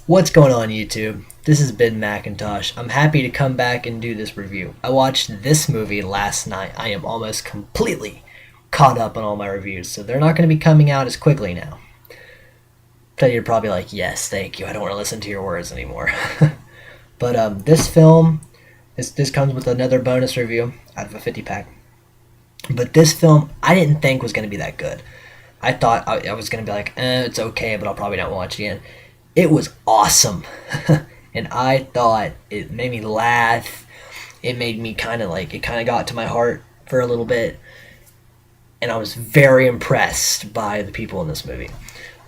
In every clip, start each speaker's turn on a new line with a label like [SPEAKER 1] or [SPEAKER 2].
[SPEAKER 1] What's going on, YouTube? This is Ben Macintosh. I'm happy to come back and do this review. I watched this movie last night. I am almost completely caught up on all my reviews, so they're not going to be coming out as quickly now. So you're probably like, yes, thank you. I don't want to listen to your words anymore. But this film, this comes with another bonus review out of a 50 pack. But this film, I didn't think was going to be that good. I thought I was going to be like, it's okay, but I'll probably not watch it again. It was awesome. And I thought it made me laugh. It made me it kind of got to my heart for a little bit. And I was very impressed by the people in this movie.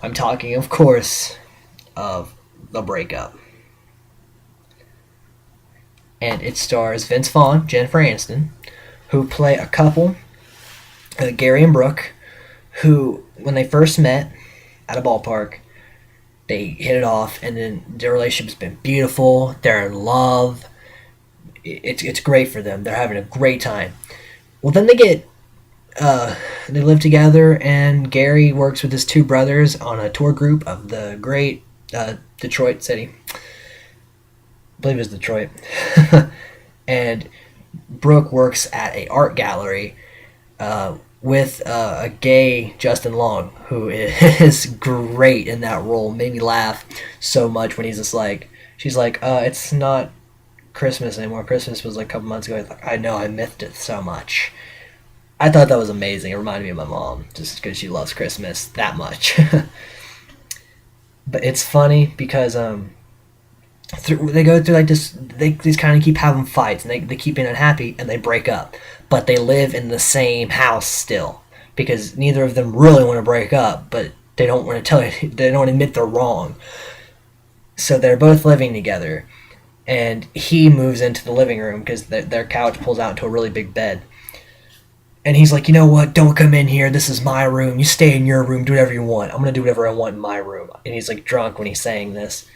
[SPEAKER 1] I'm talking, of course, of The Breakup. And it stars Vince Vaughn, Jennifer Aniston, who play a couple, Gary and Brooke, who, when they first met at a ballpark, they hit it off, and then their relationship's been beautiful. They're in love. It's great for them. They're having a great time. Well, then they live together, and Gary works with his two brothers on a tour group of the great Detroit city. I believe it's Detroit. And Brooke works at a art gallery with a gay Justin Long, who is great in that role. Made me laugh so much when he's just like, she's like, it's not Christmas anymore. Christmas was like a couple months ago. He's like, I know, I missed it so much. I thought that was amazing. It reminded me of my mom, just because she loves Christmas that much. But it's funny because they go through like this. They just kind of keep having fights, and they keep being unhappy, and they break up. But they live in the same house still because neither of them really want to break up, but they don't want to tell you. They don't admit they're wrong. So they're both living together, and he moves into the living room because their couch pulls out into a really big bed. And he's like, you know what? Don't come in here. This is my room. You stay in your room. Do whatever you want. I'm gonna do whatever I want in my room. And he's like drunk when he's saying this.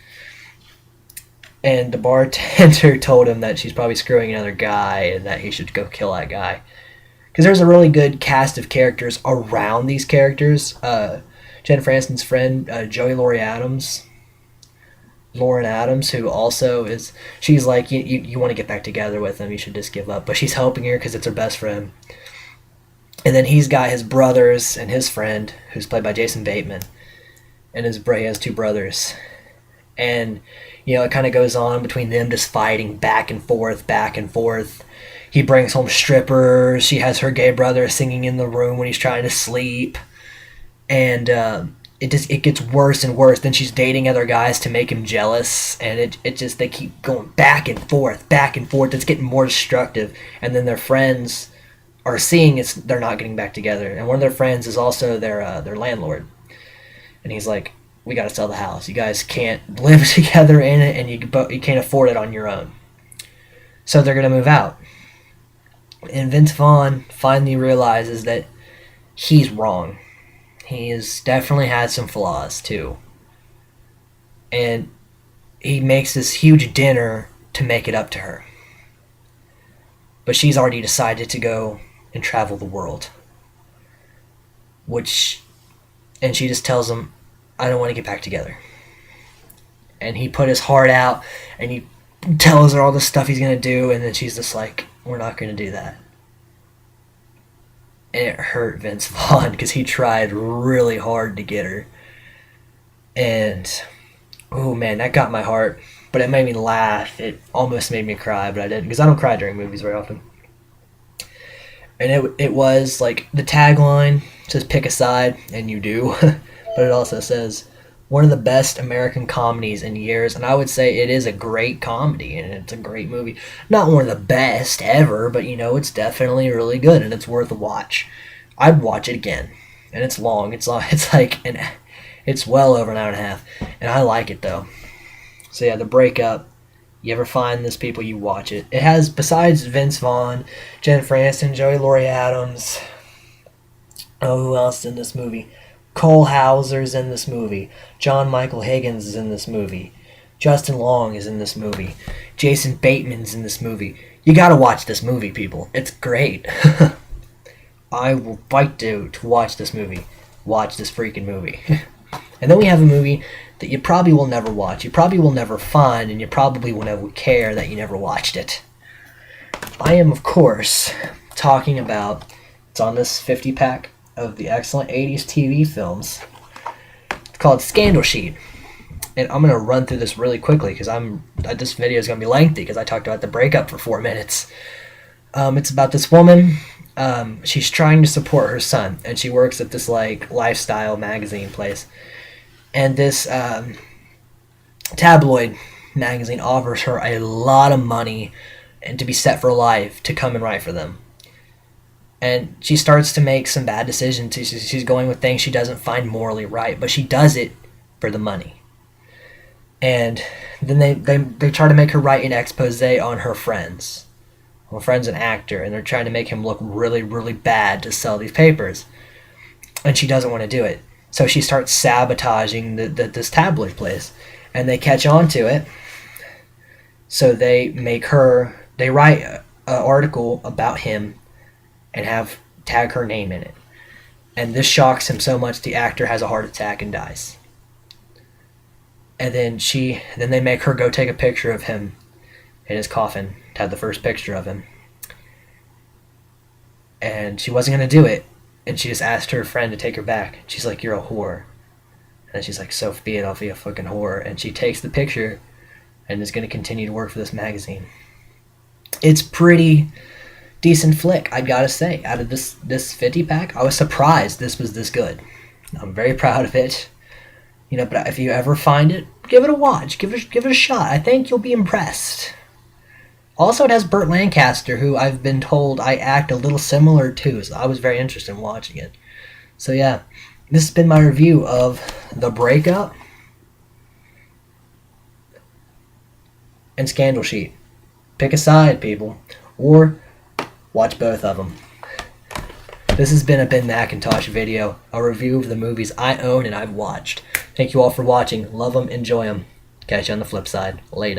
[SPEAKER 1] And the bartender told him that she's probably screwing another guy and that he should go kill that guy. Because there's a really good cast of characters around these characters. Jennifer Aniston's friend, Joey Lauren Adams, who also is, she's like, you want to get back together with him, you should just give up. But she's helping her because it's her best friend. And then he's got his brothers and his friend, who's played by Jason Bateman. And he has two brothers. And it kind of goes on between them just fighting back and forth, back and forth. He brings home strippers. She has her gay brother singing in the room when he's trying to sleep. And it gets worse and worse. Then she's dating other guys to make him jealous. And they keep going back and forth, back and forth. It's getting more destructive. And then their friends are seeing they're not getting back together. And one of their friends is also their landlord. And he's like, we got to sell the house. You guys can't live together in it, and you can't afford it on your own. So they're going to move out. And Vince Vaughn finally realizes that he's wrong. He has definitely had some flaws, too. And he makes this huge dinner to make it up to her. But she's already decided to go and travel the world. And she just tells him, I don't want to get back together. And he put his heart out, and he tells her all the stuff he's going to do, and then she's just like, we're not going to do that. And it hurt Vince Vaughn, because he tried really hard to get her. And, oh man, that got my heart. But it made me laugh. It almost made me cry, but I didn't, because I don't cry during movies very often. And it was, like, the tagline says, pick a side, and you do. But it also says, one of the best American comedies in years. And I would say it is a great comedy, and it's a great movie. Not one of the best ever, but, it's definitely really good, and it's worth a watch. I'd watch it again. And it's long. It's well over an hour and a half. And I like it, though. So, yeah, The Breakup. You ever find this, people, you watch it. It has, besides Vince Vaughn, Jennifer Aniston, Joey Lauren Adams. Oh, who else in this movie? Cole Hauser's in this movie. John Michael Higgins is in this movie. Justin Long is in this movie. Jason Bateman's in this movie. You gotta watch this movie, people. It's great. I will fight to watch this movie. Watch this freaking movie. And then we have a movie that you probably will never watch, you probably will never find, and you probably will never care that you never watched it. I am, of course, talking about, it's on this 50 pack of the excellent 80s TV films. It's called Scandal Sheet. And I'm going to run through this really quickly because this video is going to be lengthy because I talked about the breakup for 4 minutes. It's about this woman. She's trying to support her son, and she works at this like lifestyle magazine place. And this tabloid magazine offers her a lot of money and to be set for life to come and write for them. And she starts to make some bad decisions. She's going with things she doesn't find morally right, but she does it for the money. And then they try to make her write an expose on her friends. Her friend's an actor, and they're trying to make him look really, really bad to sell these papers. And she doesn't want to do it. So she starts sabotaging this tabloid place. And they catch on to it. So they write an article about him and tag her name in it. And this shocks him so much the actor has a heart attack and dies. And then they make her go take a picture of him in his coffin to have the first picture of him. And she wasn't going to do it. And she just asked her friend to take her back. She's like, "You're a whore." And then she's like, "So be it, I'll be a fucking whore." And she takes the picture and is going to continue to work for this magazine. It's pretty decent flick, I gotta say. Out of this 50 pack, I was surprised this was this good. I'm very proud of it. But if you ever find it, give it a watch. Give it a shot. I think you'll be impressed. Also, it has Burt Lancaster, who I've been told I act a little similar to, so I was very interested in watching it. So yeah, this has been my review of The Breakup and Scandal Sheet. Pick a side, people, or watch both of them. This has been a Ben McIntosh video, a review of the movies I own and I've watched. Thank you all for watching. Love them, enjoy them. Catch you on the flip side. Later.